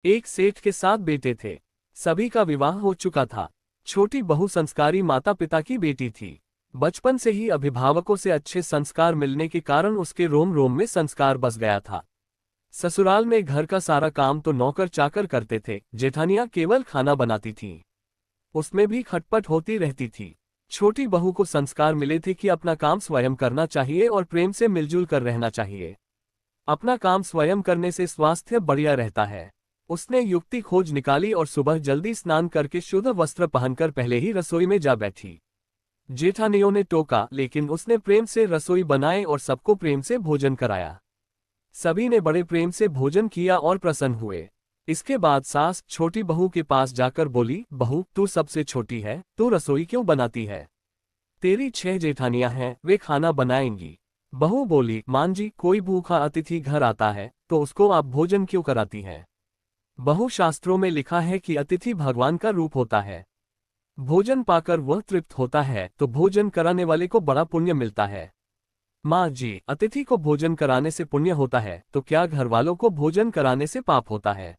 एक सेठ के 7 बेटे थे। सभी का विवाह हो चुका था। छोटी बहू संस्कारी माता पिता की बेटी थी। बचपन से ही अभिभावकों से अच्छे संस्कार मिलने के कारण उसके रोम रोम में संस्कार बस गया था। ससुराल में घर का सारा काम तो नौकर चाकर करते थे, जेठानियां केवल खाना बनाती थीं। उसमें भी खटपट होती रहती थी। छोटी बहू को संस्कार मिले थे कि अपना काम स्वयं करना चाहिए और प्रेम से मिलजुल कर रहना चाहिए। अपना काम स्वयं करने से स्वास्थ्य बढ़िया रहता है। उसने युक्ति खोज निकाली और सुबह जल्दी स्नान करके शुद्ध वस्त्र पहनकर पहले ही रसोई में जा बैठी। जेठानियों ने टोका, लेकिन उसने प्रेम से रसोई बनाए और सबको प्रेम से भोजन कराया। सभी ने बड़े प्रेम से भोजन किया और प्रसन्न हुए। इसके बाद सास छोटी बहू के पास जाकर बोली, बहू तू सबसे छोटी है, तू रसोई क्यों बनाती है? तेरी 6 जेठानियां हैं, वे खाना बनाएंगी। बहू बोली, मान जी कोई भूखा अतिथि घर आता है तो उसको आप भोजन क्यों कराती हैं? बहू शास्त्रों में लिखा है कि अतिथि भगवान का रूप होता है। भोजन पाकर वह तृप्त होता है तो भोजन कराने वाले को बड़ा पुण्य मिलता है। माँ जी, अतिथि को भोजन कराने से पुण्य होता है तो क्या घर वालों को भोजन कराने से पाप होता है?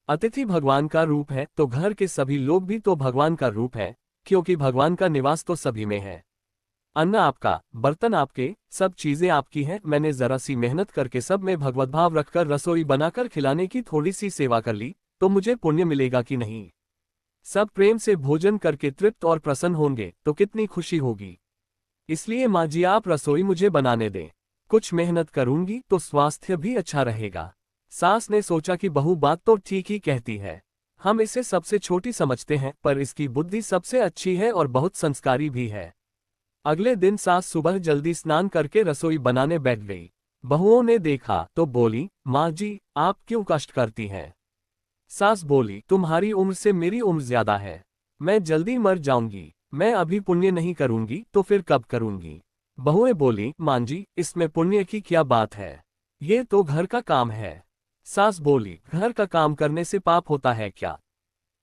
अतिथि भगवान का रूप है तो घर के सभी लोग भी तो भगवान का रूप है, क्योंकि भगवान का निवास तो सभी में है। अन्न आपका, बर्तन आपके, सब चीजें आपकी हैं। मैंने जरा सी मेहनत करके सब में भगवत भाव रखकर रसोई बनाकर खिलाने की थोड़ी सी सेवा कर ली तो मुझे पुण्य मिलेगा कि नहीं? सब प्रेम से भोजन करके तृप्त और प्रसन्न होंगे तो कितनी खुशी होगी। इसलिए माँ जी आप रसोई मुझे बनाने दें। कुछ मेहनत करूंगी तो स्वास्थ्य भी अच्छा रहेगा। सास ने सोचा कि बहू बात तो ठीक ही कहती है। हम इसे सबसे छोटी समझते हैं, पर इसकी बुद्धि सबसे अच्छी है और बहुत संस्कारी भी है। अगले दिन सास सुबह जल्दी स्नान करके रसोई बनाने बैठ गई। बहुओं ने देखा तो बोली, माँ जी आप क्यों कष्ट करती हैं? सास बोली, तुम्हारी उम्र से मेरी उम्र ज्यादा है, मैं जल्दी मर जाऊंगी। मैं अभी पुण्य नहीं करूंगी तो फिर कब करूंगी? बहुएं बोली, माँ जी इसमें पुण्य की क्या बात है, ये तो घर का काम है। सास बोली, घर का काम करने से पाप होता है क्या?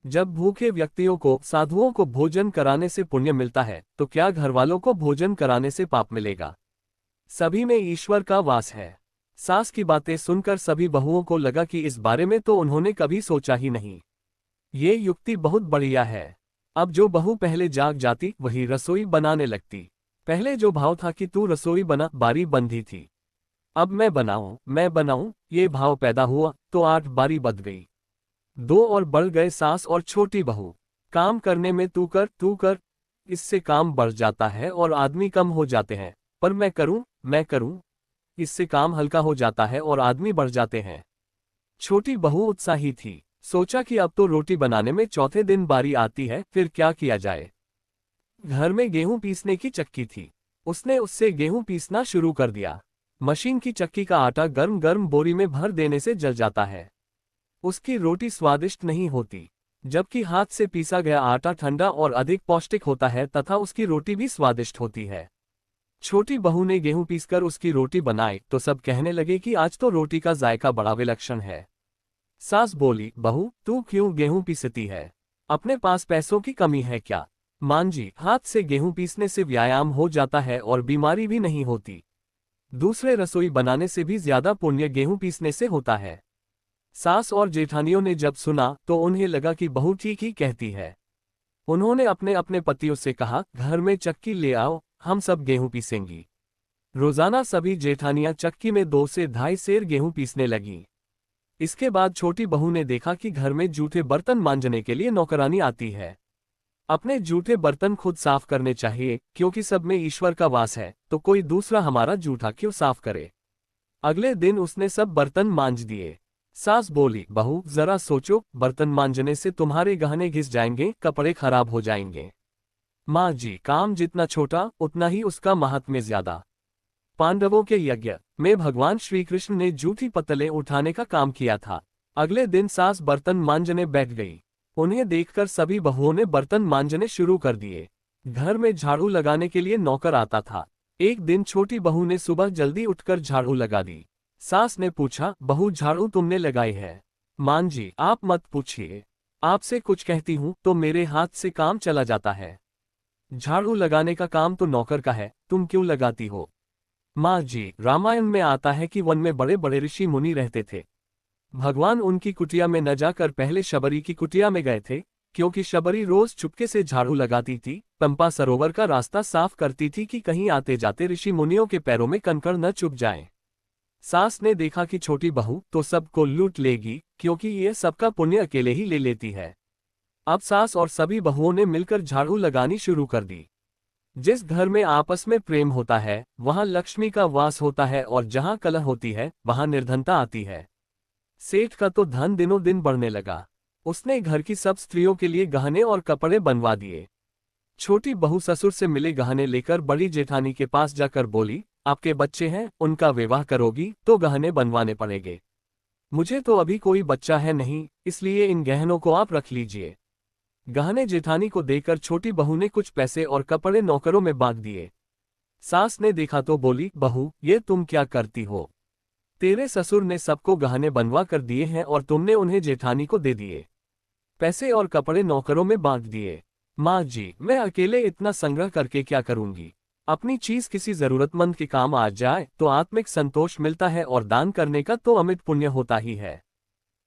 जब भूखे व्यक्तियों को, साधुओं को भोजन कराने से पुण्य मिलता है तो क्या घर वालों को भोजन कराने से पाप मिलेगा? सभी में ईश्वर का वास है। सास की बातें सुनकर सभी बहुओं को लगा कि इस बारे में तो उन्होंने कभी सोचा ही नहीं। ये युक्ति बहुत बढ़िया है। अब जो बहू पहले जाग जाती वही रसोई बनाने लगती। पहले जो भाव था कि तू रसोई बना, बारी बंधी थी। अब मैं बनाऊं, ये भाव पैदा हुआ तो 8 बारी बद गई। 2 और बढ़ गए सास और छोटी बहू। काम करने में तू कर, इससे काम बढ़ जाता है और आदमी कम हो जाते हैं। पर मैं करूं, इससे काम हल्का हो जाता है और आदमी बढ़ जाते हैं। छोटी बहू उत्साही थी। सोचा कि अब तो रोटी बनाने में चौथे दिन बारी आती है, फिर क्या किया जाए। घर में गेहूं पीसने की चक्की थी। उसने उससे गेहूं पीसना शुरू कर दिया। मशीन की चक्की का आटा गर्म गर्म बोरी में भर देने से जल जाता है। उसकी रोटी स्वादिष्ट नहीं होती, जबकि हाथ से पीसा गया आटा ठंडा और अधिक पौष्टिक होता है तथा उसकी रोटी भी स्वादिष्ट होती है। छोटी बहू ने गेहूं पीसकर उसकी रोटी बनाई तो सब कहने लगे कि आज तो रोटी का जायका बड़ा विलक्षण है। सास बोली, बहू तू क्यों गेहूं पीसती है? अपने पास पैसों की कमी है क्या? मान जी, हाथ से गेहूं पीसने से व्यायाम हो जाता है और बीमारी भी नहीं होती। दूसरे रसोई बनाने से भी ज्यादा पुण्य गेहूं पीसने से होता है। सास और जेठानियों ने जब सुना तो उन्हें लगा कि बहू ठीक ही कहती है। उन्होंने अपने अपने पतियों से कहा, घर में चक्की ले आओ, हम सब गेहूं पीसेंगी। रोजाना सभी जेठानियां चक्की में 2 से 2.5 सेर गेहूं पीसने लगी। इसके बाद छोटी बहू ने देखा कि घर में जूठे बर्तन मांजने के लिए नौकरानी आती है। अपने जूठे बर्तन खुद साफ करने चाहिए, क्योंकि सब में ईश्वर का वास है, तो कोई दूसरा हमारा जूठा क्यों साफ करे। अगले दिन उसने सब बर्तन मांज दिए। सास बोली, बहू जरा सोचो, बर्तन मांजने से तुम्हारे गहने घिस जाएंगे, कपड़े खराब हो जाएंगे। माँ जी, काम जितना छोटा उतना ही उसका महात्म्य ज्यादा। पांडवों के यज्ञ में भगवान श्री कृष्ण ने जूठी पत्तलें उठाने का काम किया था। अगले दिन सास बर्तन मांजने बैठ गई। उन्हें देखकर सभी बहुओं ने बर्तन मांजने शुरू कर दिए। घर में झाड़ू लगाने के लिए नौकर आता था। एक दिन छोटी बहू ने सुबह जल्दी उठकर झाड़ू लगा दी। सास ने पूछा, बहू झाड़ू तुमने लगाई है? मान जी, आप मत पूछिए, आपसे कुछ कहती हूँ तो मेरे हाथ से काम चला जाता है। झाड़ू लगाने का काम तो नौकर का है, तुम क्यों लगाती हो? माँ जी, रामायण में आता है कि वन में बड़े बड़े ऋषि मुनि रहते थे। भगवान उनकी कुटिया में न जाकर पहले शबरी की कुटिया में गए थे, क्योंकि शबरी रोज चुपके से झाड़ू लगाती थी, पंपा सरोवर का रास्ता साफ करती थी कि कहीं आते जाते ऋषि मुनियों के पैरों में कंकड़ न चुभ जाएं। सास ने देखा कि छोटी बहू तो सबको लूट लेगी, क्योंकि ये सबका पुण्य अकेले ही ले लेती है। अब सास और सभी बहुओं ने मिलकर झाड़ू लगानी शुरू कर दी। जिस घर में आपस में प्रेम होता है वहां लक्ष्मी का वास होता है, और जहां कलह होती है वहां निर्धनता आती है। सेठ का तो धन दिनों दिन बढ़ने लगा। उसने घर की सब स्त्रियों के लिए गहने और कपड़े बनवा दिए। छोटी बहू ससुर से मिले गहने लेकर बड़ी जेठानी के पास जाकर बोली, आपके बच्चे हैं, उनका विवाह करोगी तो गहने बनवाने पड़ेंगे। मुझे तो अभी कोई बच्चा है नहीं, इसलिए इन गहनों को आप रख लीजिए। गहने जेठानी को देकर छोटी बहू ने कुछ पैसे और कपड़े नौकरों में बांट दिए। सास ने देखा तो बोली, बहू ये तुम क्या करती हो? तेरे ससुर ने सबको गहने बनवा कर दिए हैं और तुमने उन्हें जेठानी को दे दिए। पैसे और कपड़े नौकरों में बांट दिए। माँ जी, मैं अकेले इतना संग्रह करके क्या करूंगी? अपनी चीज किसी जरूरतमंद के काम आ जाए तो आत्मिक संतोष मिलता है, और दान करने का तो अमित पुण्य होता ही है।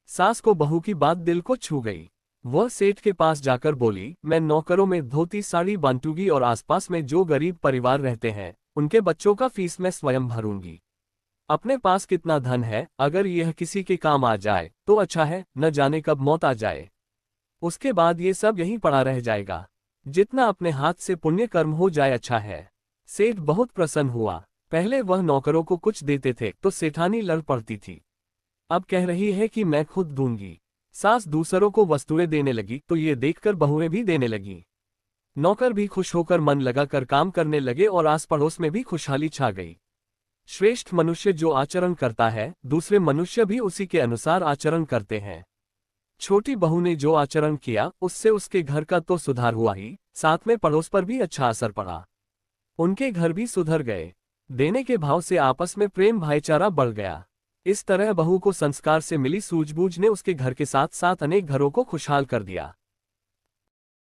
सास को बहू की बात दिल को छू गई। वह सेठ के पास जाकर बोली, मैं नौकरों में धोती साड़ी बांटूंगी और आसपास में जो गरीब परिवार रहते हैं उनके बच्चों का फीस मैं स्वयं भरूंगी। अपने पास कितना धन है, अगर यह किसी के काम आ जाए तो अच्छा है, न जाने कब मौत आ जाए। उसके बाद ये सब यहीं पड़ा रह जाएगा। जितना अपने हाथ से पुण्य कर्म हो जाए अच्छा है। सेठ बहुत प्रसन्न हुआ। पहले वह नौकरों को कुछ देते थे तो सेठानी लड़ पड़ती थी। अब कह रही है कि मैं खुद दूंगी। सास दूसरों को वस्तुएं देने लगी तो ये देखकर बहुएं भी देने लगी। नौकर भी खुश होकर मन लगाकर काम करने लगे और आस पड़ोस में भी खुशहाली छा गई। श्रेष्ठ मनुष्य जो आचरण करता है, दूसरे मनुष्य भी उसी के अनुसार आचरण करते हैं। छोटी बहू ने जो आचरण किया उससे उसके घर का तो सुधार हुआ ही, साथ में पड़ोस पर भी अच्छा असर पड़ा। उनके घर भी सुधर गए। देने के भाव से आपस में प्रेम भाईचारा बढ़ गया। इस तरह बहू को संस्कार से मिली सूझबूझ ने उसके घर के साथ साथ अनेक घरों को खुशहाल कर दिया।